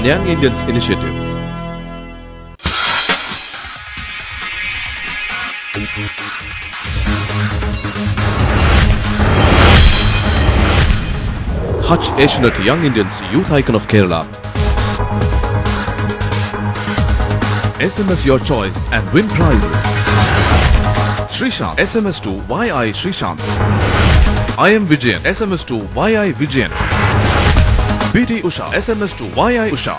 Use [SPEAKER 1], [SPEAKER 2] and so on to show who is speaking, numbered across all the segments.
[SPEAKER 1] and Young Indians Initiative. Hutch Asianet Young Indians Youth Icon of Kerala. SMS your choice and win prizes. Srishant SMS to YI Srishant. I am Vijayan SMS to YI Vijayan. BT Usha SMS to YI Usha.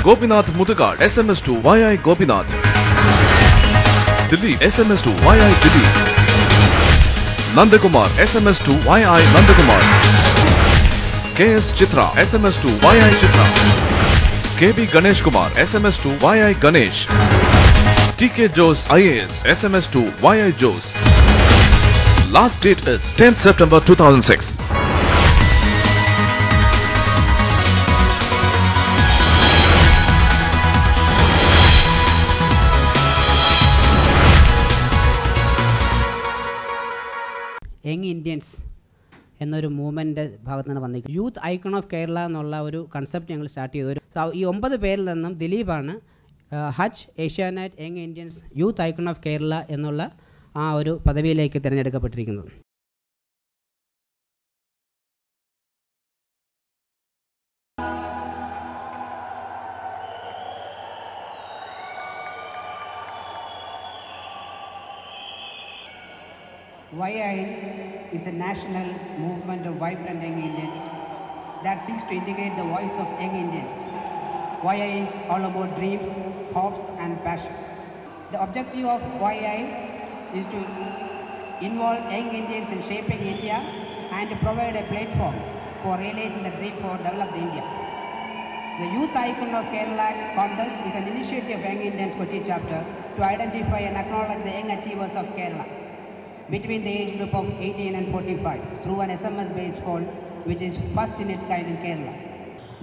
[SPEAKER 1] Gopinath Mudugad SMS to YI Gopinath. Dilip SMS to YI Dilip. Nandakumar SMS to YI Nandakumar. KS Chitra SMS to YI Chitra. KB Ganesh Kumar SMS to YI Ganesh. TK Jose IAS SMS to YI Jose. Last date is 10th September 2006.
[SPEAKER 2] Young Indians എന്നൊരു movement ഭാഗത്ത് നിന്ന് വന്നിരിക്കും. Youth icon of Kerala എന്നുള്ള ഒരു concept ഞങ്ങൾ start ചെയ്തു. ഈ 9 പേരിൽ നിന്നും ദിലീപാണ് Hutch Asianet young Indians youth icon of Kerala എന്നുള്ള ആ ഒരു പദവിയിലേക്ക് തിരഞ്ഞെടുക്കപ്പെട്ടിരിക്കുന്നത്. YI is a national movement of vibrant young Indians that seeks to integrate the voice of young Indians. YI is all about dreams, hopes and passion. The objective of YI is to involve young Indians in shaping India and to provide a platform for realizing the dream for developed India. The Youth Icon of Kerala contest is an initiative of Young Indians Kochi chapter to identify and acknowledge the young achievers of Kerala between the age group of 18 and 45 through an SMS-based poll which is first in its kind in Kerala.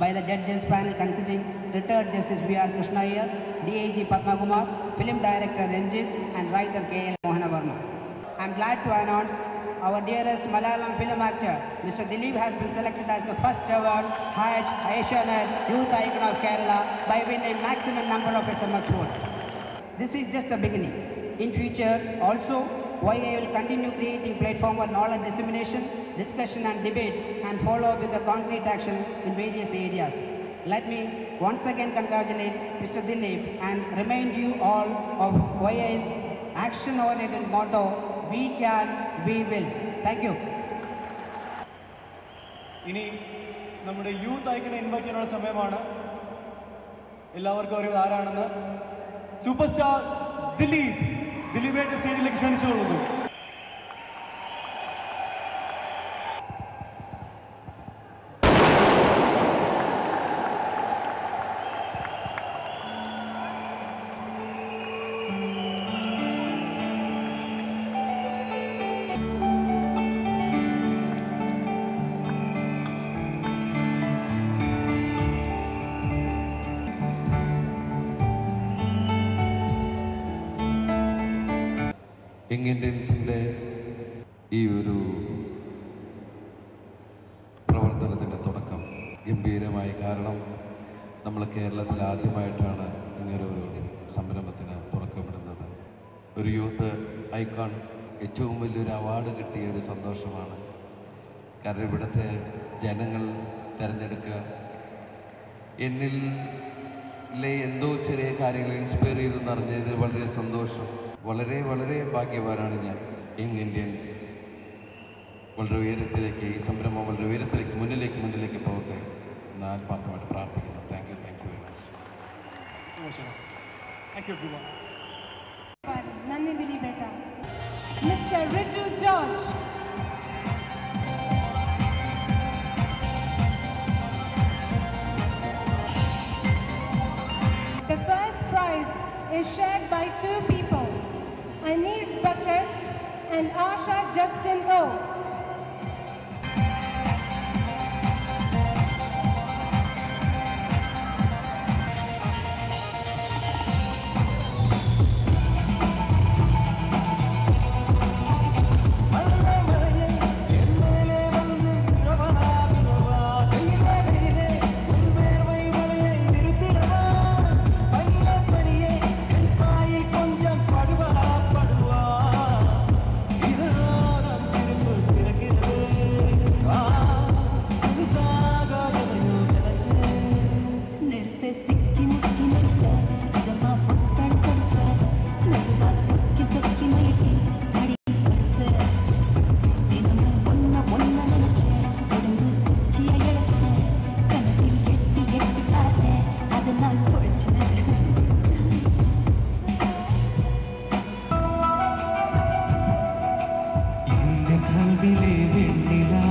[SPEAKER 2] By the judges panel considering retired Justice V.R. Krishna Iyer, DIG Padma Kumar, film director Ranjit and writer K.L. Mohanavarma. I am glad to announce our dearest Malayalam film actor Mr. Dilip has been selected as the first ever Hutch Asianet Youth Icon of Kerala by winning maximum number of SMS votes. This is just a beginning. In future also, YI will continue creating platform for knowledge dissemination, discussion and debate and follow up with the concrete action in various areas. Let me once again congratulate Mr. Dilip and remind you all of YI's action-oriented motto, we can, we will. Thank you.
[SPEAKER 3] ഇനി നമ്മുടെ youth ഐക്കനെ invite ചെയ്യാനുള്ള സമയമാണ്. എല്ലാവർക്കും അറിയാം ആരാണെന്ന്. Super star ദിലീപേട്ട സ്റ്റേജിലേക്ക് ക്ഷണിച്ചുകൊള്ളുന്നു.
[SPEAKER 4] Young ഇന്ത്യൻസിൻ്റെ ഈ ഒരു പ്രവർത്തനത്തിൻ്റെ തുടക്കം ഗംഭീരമായി. കാരണം നമ്മൾ കേരളത്തിൽ ആദ്യമായിട്ടാണ് ഇങ്ങനൊരു സംരംഭത്തിന് തുടക്കമിടുന്നത്. ഒരു യൂത്ത് ഐക്കൺ ഏറ്റവും വലിയൊരു അവാർഡ് കിട്ടിയ ഒരു സന്തോഷമാണ്. കാരണം ഇവിടുത്തെ ജനങ്ങൾ തിരഞ്ഞെടുക്കുക, എന്നിലെ എന്തോ ചെറിയ കാര്യങ്ങൾ ഇൻസ്പയർ ചെയ്തെന്ന് അറിഞ്ഞതിൽ വളരെ സന്തോഷം. വളരെ വളരെ ഭാഗ്യവാനാണ് ഞാൻ. യങ് ഇന്ത്യൻസ് വളരെ ഉയരത്തിലേക്ക്, ഈ സംരംഭം വളരെ ഉയരത്തിലേക്ക് മുന്നിലേക്ക് പോകട്ടെ എന്ന് ആത്മാർത്ഥമായിട്ട് പ്രാർത്ഥിക്കുന്നു. Thank you very much.
[SPEAKER 5] നന്ദി ദിലീപേട്ട. Mister Riju George. The first prize is shared by 2 people, Anis Bakar and Asha Justin O.
[SPEAKER 6] കൽവിലെ Vennila